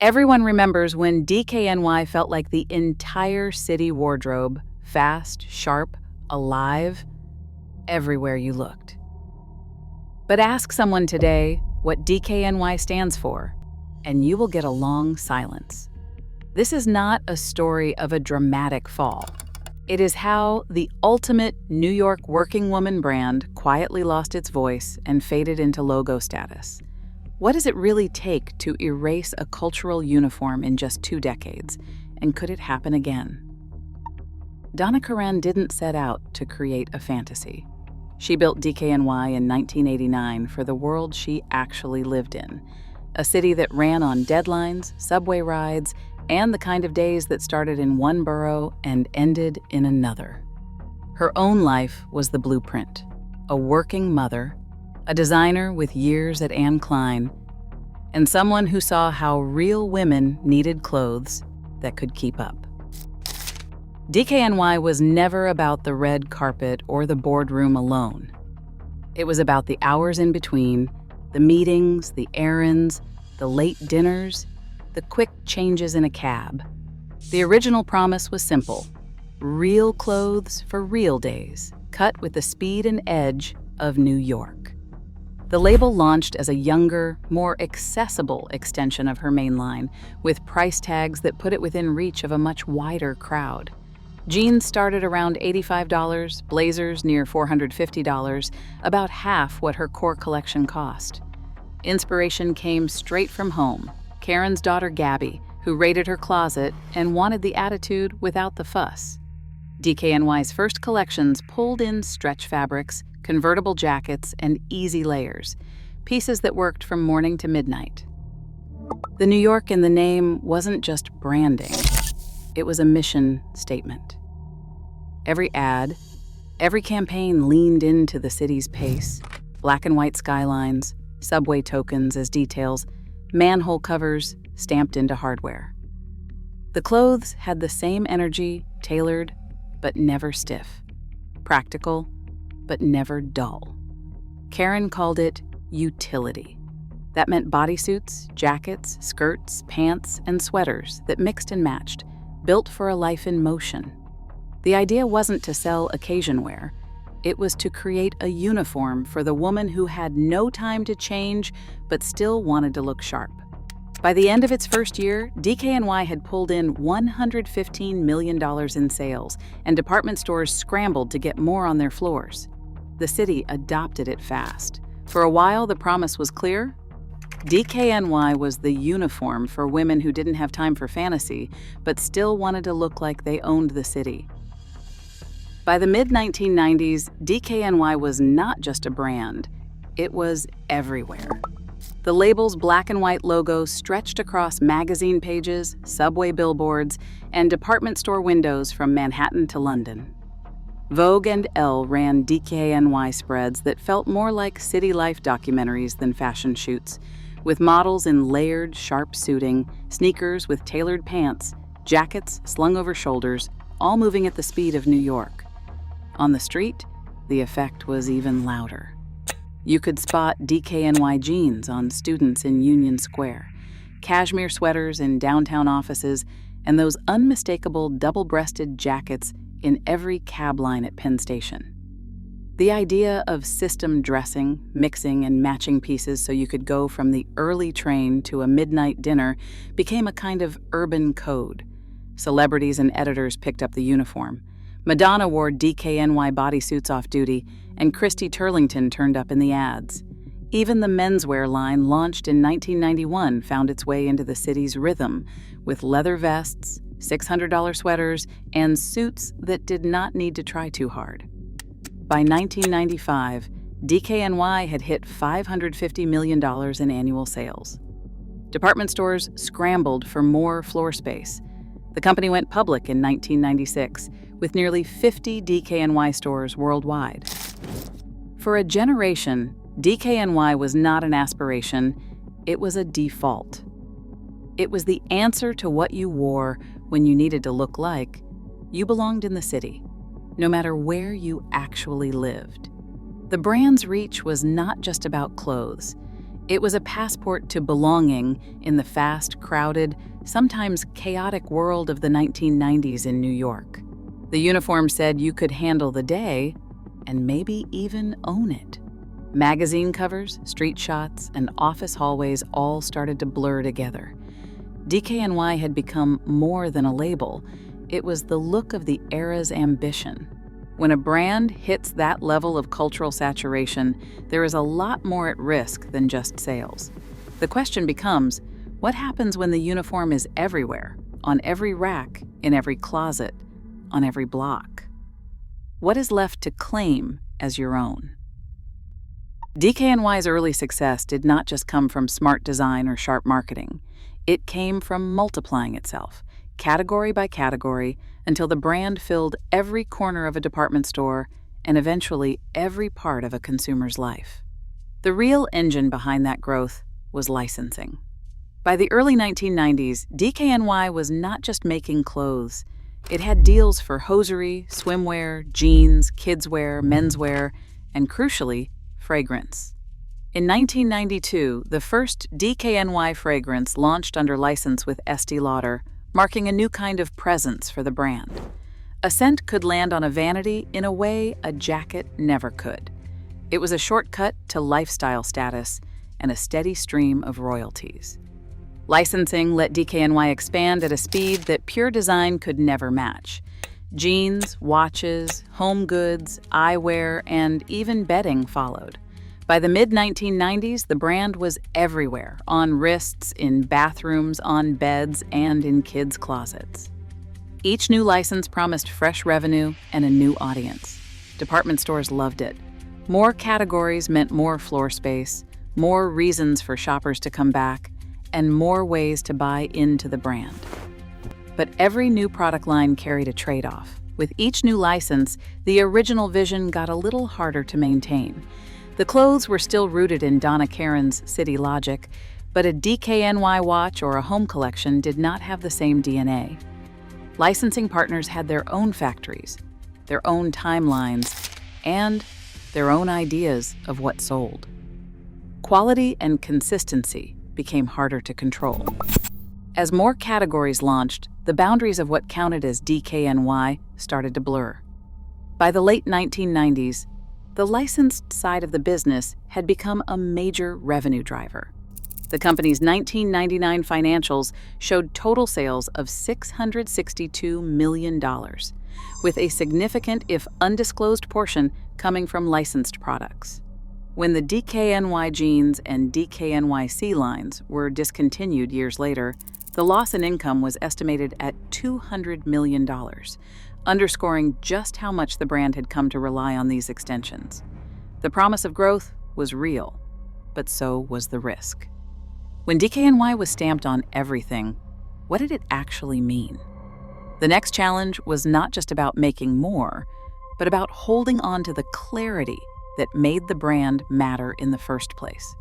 Everyone remembers when DKNY felt like the entire city wardrobe, fast, sharp, alive, everywhere you looked. But ask someone today what DKNY stands for, and you will get a long silence. This is not a story of a dramatic fall. It is how the ultimate New York working woman brand quietly lost its voice and faded into logo status. What does it really take to erase a cultural uniform in just 2 decades, and could it happen again? Donna Karan didn't set out to create a fantasy. She built DKNY in 1989 for the world she actually lived in, a city that ran on deadlines, subway rides, and the kind of days that started in one borough and ended in another. Her own life was the blueprint: a working mother, a designer with years at Anne Klein, and someone who saw how real women needed clothes that could keep up. DKNY was never about the red carpet or the boardroom alone. It was about the hours in between, the meetings, the errands, the late dinners, the quick changes in a cab. The original promise was simple: real clothes for real days, cut with the speed and edge of New York. The label launched as a younger, more accessible extension of her main line, with price tags that put it within reach of a much wider crowd. Jeans started around $85, blazers near $450, about half what her core collection cost. Inspiration came straight from home: Karen's daughter Gabby, who raided her closet and wanted the attitude without the fuss. DKNY's first collections pulled in stretch fabrics, convertible jackets, and easy layers, pieces that worked from morning to midnight. The New York in the name wasn't just branding. It was a mission statement. Every ad, every campaign leaned into the city's pace: black and white skylines, subway tokens as details, manhole covers stamped into hardware. The clothes had the same energy, tailored, but never stiff, practical, but never dull. Karen called it utility. That meant bodysuits, jackets, skirts, pants, and sweaters that mixed and matched, built for a life in motion. The idea wasn't to sell occasion wear. It was to create a uniform for the woman who had no time to change but still wanted to look sharp. By the end of its first year, DKNY had pulled in $115 million in sales, and department stores scrambled to get more on their floors. The city adopted it fast. For a while, the promise was clear: DKNY was the uniform for women who didn't have time for fantasy, but still wanted to look like they owned the city. By the mid-1990s, DKNY was not just a brand, it was everywhere. The label's black and white logo stretched across magazine pages, subway billboards, and department store windows from Manhattan to London. Vogue and Elle ran DKNY spreads that felt more like city life documentaries than fashion shoots, with models in layered, sharp suiting, sneakers with tailored pants, jackets slung over shoulders, all moving at the speed of New York. On the street, the effect was even louder. You could spot DKNY jeans on students in Union Square, cashmere sweaters in downtown offices, and those unmistakable double-breasted jackets in every cab line at Penn Station. The idea of system dressing, mixing and matching pieces so you could go from the early train to a midnight dinner became a kind of urban code. Celebrities and editors picked up the uniform. Madonna wore DKNY bodysuits off duty, and Christy Turlington turned up in the ads. Even the menswear line, launched in 1991, found its way into the city's rhythm, with leather vests, $600 sweaters, and suits that did not need to try too hard. By 1995, DKNY had hit $550 million in annual sales. Department stores scrambled for more floor space. The company went public in 1996, with nearly 50 DKNY stores worldwide. For a generation, DKNY was not an aspiration, it was a default. It was the answer to what you wore when you needed to look like you belonged in the city, no matter where you actually lived. The brand's reach was not just about clothes. It was a passport to belonging in the fast, crowded, sometimes chaotic world of the 1990s in New York. The uniform said you could handle the day and maybe even own it. Magazine covers, street shots, and office hallways all started to blur together. DKNY had become more than a label. It was the look of the era's ambition. When a brand hits that level of cultural saturation, there is a lot more at risk than just sales. The question becomes, what happens when the uniform is everywhere, on every rack, in every closet, on every block? What is left to claim as your own? DKNY's early success did not just come from smart design or sharp marketing. It came from multiplying itself, category by category, until the brand filled every corner of a department store and eventually every part of a consumer's life. The real engine behind that growth was licensing. By the early 1990s, DKNY was not just making clothes. It had deals for hosiery, swimwear, jeans, kidswear, menswear, and crucially, fragrance. In 1992, the first DKNY fragrance launched under license with Estée Lauder, marking a new kind of presence for the brand. A scent could land on a vanity in a way a jacket never could. It was a shortcut to lifestyle status and a steady stream of royalties. Licensing let DKNY expand at a speed that pure design could never match. Jeans, watches, home goods, eyewear, and even bedding followed. By the mid-1990s, the brand was everywhere, on wrists, in bathrooms, on beds, and in kids' closets. Each new license promised fresh revenue and a new audience. Department stores loved it. More categories meant more floor space, more reasons for shoppers to come back, and more ways to buy into the brand. But every new product line carried a trade-off. With each new license, the original vision got a little harder to maintain. The clothes were still rooted in Donna Karan's city logic, but a DKNY watch or a home collection did not have the same DNA. Licensing partners had their own factories, their own timelines, and their own ideas of what sold. Quality and consistency became harder to control. As more categories launched, the boundaries of what counted as DKNY started to blur. By the late 1990s, the licensed side of the business had become a major revenue driver. The company's 1999 financials showed total sales of $662 million, with a significant, if undisclosed, portion coming from licensed products. When the DKNY jeans and DKNYC lines were discontinued years later, the loss in income was estimated at $200 million, underscoring just how much the brand had come to rely on these extensions. The promise of growth was real, but so was the risk. When DKNY was stamped on everything, what did it actually mean? The next challenge was not just about making more, but about holding on to the clarity that made the brand matter in the first place.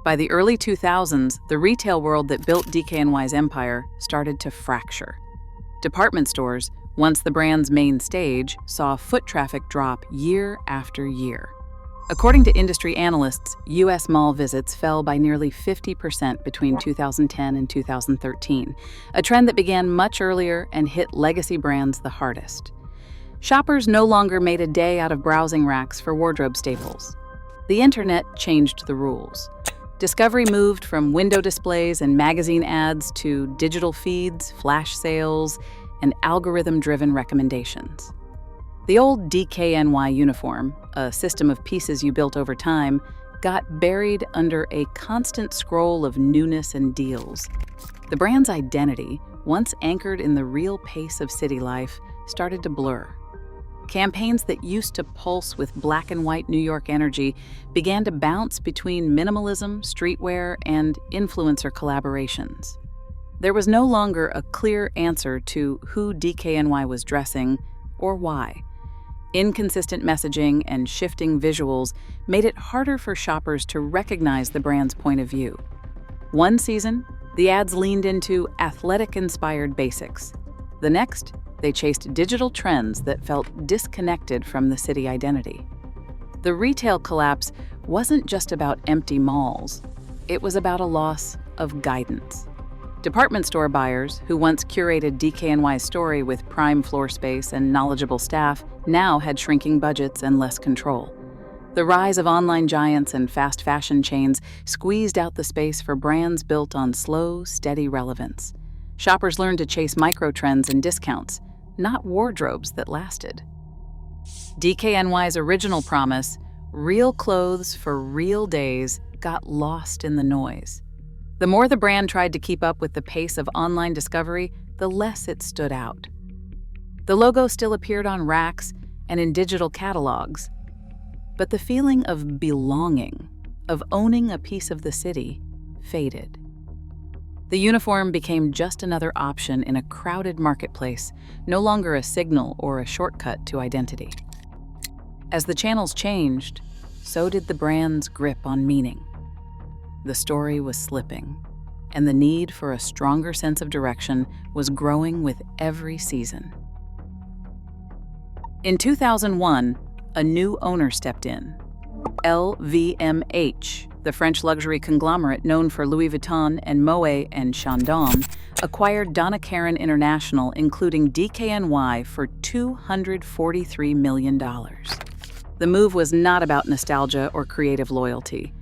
By the early 2000s, the retail world that built DKNY's empire started to fracture. Department stores, once the brand's main stage, saw foot traffic drop year after year. According to industry analysts, U.S. mall visits fell by nearly 50% between 2010 and 2013, a trend that began much earlier and hit legacy brands the hardest. Shoppers no longer made a day out of browsing racks for wardrobe staples. The internet changed the rules. Discovery moved from window displays and magazine ads to digital feeds, flash sales, and algorithm-driven recommendations. The old DKNY uniform, a system of pieces you built over time, got buried under a constant scroll of newness and deals. The brand's identity, once anchored in the real pace of city life, started to blur. Campaigns that used to pulse with black and white New York energy began to bounce between minimalism, streetwear, and influencer collaborations. There was no longer a clear answer to who DKNY was dressing or why. Inconsistent messaging and shifting visuals made it harder for shoppers to recognize the brand's point of view. One season, the ads leaned into athletic-inspired basics. The next, they chased digital trends that felt disconnected from the city identity. The retail collapse wasn't just about empty malls. It was about a loss of guidance. Department store buyers, who once curated DKNY's story with prime floor space and knowledgeable staff, now had shrinking budgets and less control. The rise of online giants and fast fashion chains squeezed out the space for brands built on slow, steady relevance. Shoppers learned to chase micro-trends and discounts, not wardrobes that lasted. DKNY's original promise, real clothes for real days, got lost in the noise. The more the brand tried to keep up with the pace of online discovery, the less it stood out. The logo still appeared on racks and in digital catalogs, but the feeling of belonging, of owning a piece of the city, faded. The uniform became just another option in a crowded marketplace, no longer a signal or a shortcut to identity. As the channels changed, so did the brand's grip on meaning. The story was slipping, and the need for a stronger sense of direction was growing with every season. In 2001, a new owner stepped in. LVMH, the French luxury conglomerate known for Louis Vuitton and Moet and Chandon, acquired Donna Karan International, including DKNY, for $243 million. The move was not about nostalgia or creative loyalty.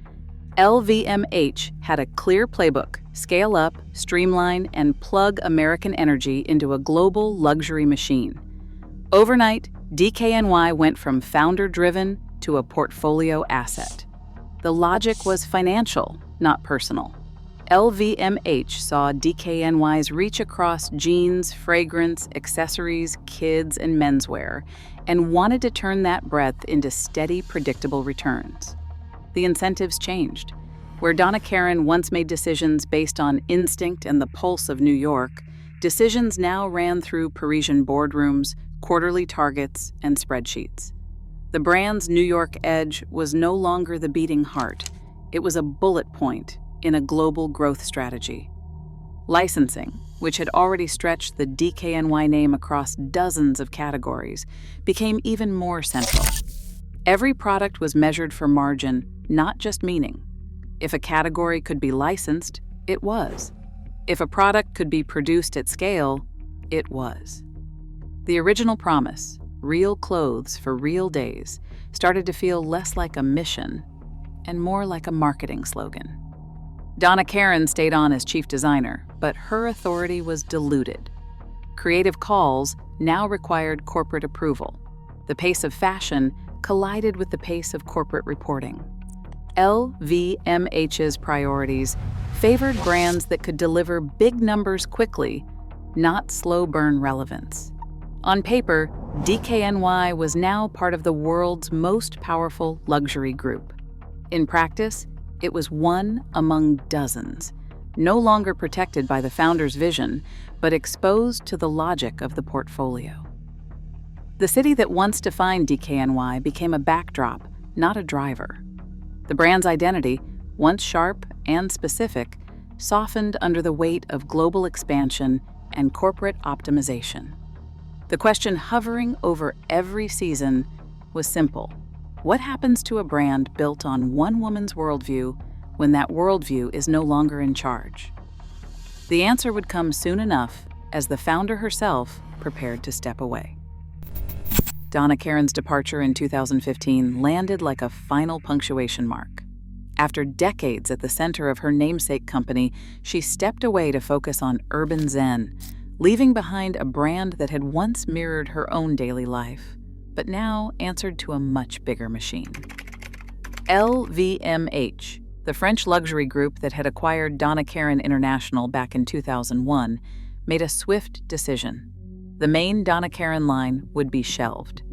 LVMH had a clear playbook: scale up, streamline, and plug American energy into a global luxury machine. Overnight, DKNY went from founder-driven to a portfolio asset. The logic was financial, not personal. LVMH saw DKNY's reach across jeans, fragrance, accessories, kids, and menswear, and wanted to turn that breadth into steady, predictable returns. The incentives changed. Where Donna Karan once made decisions based on instinct and the pulse of New York, decisions now ran through Parisian boardrooms, quarterly targets, and spreadsheets. The brand's New York edge was no longer the beating heart. It was a bullet point in a global growth strategy. Licensing, which had already stretched the DKNY name across dozens of categories, became even more central. Every product was measured for margin, not just meaning. If a category could be licensed, it was. If a product could be produced at scale, it was. The original promise, real clothes for real days, started to feel less like a mission and more like a marketing slogan. Donna Karan stayed on as chief designer, but her authority was diluted. Creative calls now required corporate approval. The pace of fashion collided with the pace of corporate reporting. LVMH's priorities favored brands that could deliver big numbers quickly, not slow-burn relevance. On paper, DKNY was now part of the world's most powerful luxury group. In practice, it was one among dozens, no longer protected by the founder's vision, but exposed to the logic of the portfolio. The city that once defined DKNY became a backdrop, not a driver. The brand's identity, once sharp and specific, softened under the weight of global expansion and corporate optimization. The question hovering over every season was simple: what happens to a brand built on one woman's worldview when that worldview is no longer in charge? The answer would come soon enough as the founder herself prepared to step away. Donna Karan's departure in 2015 landed like a final punctuation mark. After decades at the center of her namesake company, she stepped away to focus on urban zen, leaving behind a brand that had once mirrored her own daily life, but now answered to a much bigger machine. LVMH, the French luxury group that had acquired Donna Karan International back in 2001, made a swift decision. The main Donna Karan line would be shelved.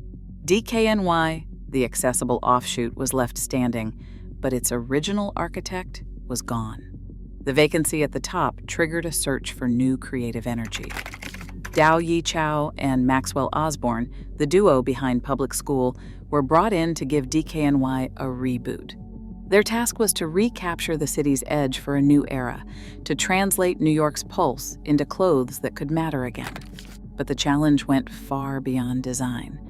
DKNY, the accessible offshoot, was left standing, but its original architect was gone. The vacancy at the top triggered a search for new creative energy. Dao Yi Chow and Maxwell Osborne, the duo behind Public School, were brought in to give DKNY a reboot. Their task was to recapture the city's edge for a new era, to translate New York's pulse into clothes that could matter again. But the challenge went far beyond design.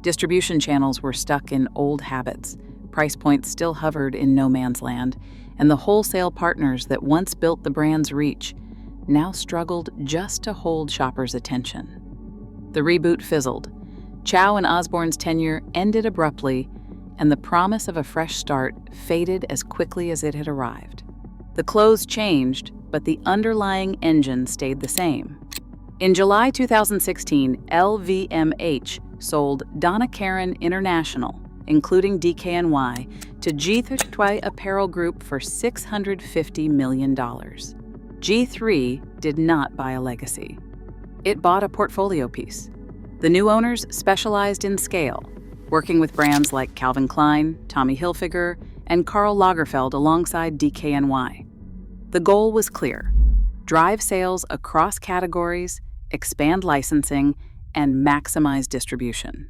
Distribution channels were stuck in old habits, price points still hovered in no man's land, and the wholesale partners that once built the brand's reach now struggled just to hold shoppers' attention. The reboot fizzled. Chow and Osborne's tenure ended abruptly, and the promise of a fresh start faded as quickly as it had arrived. The clothes changed, but the underlying engine stayed the same. In July 2016, LVMH sold Donna Karan International, including DKNY, to G3 Apparel Group for $650 million. G3 did not buy a legacy. It bought a portfolio piece. The new owners specialized in scale, working with brands like Calvin Klein, Tommy Hilfiger, and Karl Lagerfeld alongside DKNY. The goal was clear: drive sales across categories, expand licensing, and maximize distribution.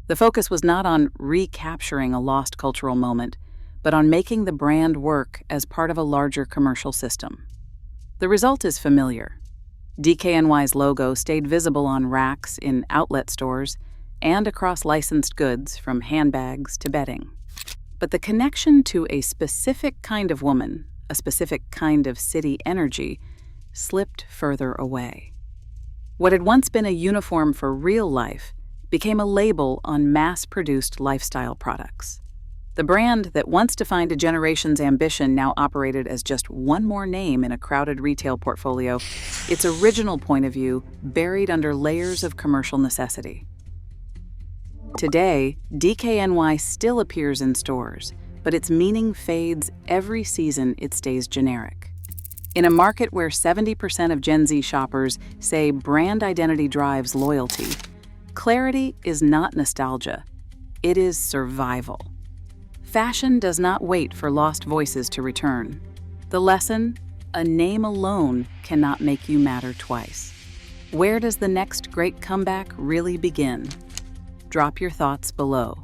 The focus was not on recapturing a lost cultural moment, but on making the brand work as part of a larger commercial system. The result is familiar. DKNY's logo stayed visible on racks in outlet stores and across licensed goods from handbags to bedding. But the connection to a specific kind of woman, a specific kind of city energy, slipped further away. What had once been a uniform for real life became a label on mass-produced lifestyle products. The brand that once defined a generation's ambition now operated as just one more name in a crowded retail portfolio, its original point of view buried under layers of commercial necessity. Today, DKNY still appears in stores, but its meaning fades every season it stays generic. In a market where 70% of Gen Z shoppers say brand identity drives loyalty, clarity is not nostalgia, it is survival. Fashion does not wait for lost voices to return. The lesson: a name alone cannot make you matter twice. Where does the next great comeback really begin? Drop your thoughts below.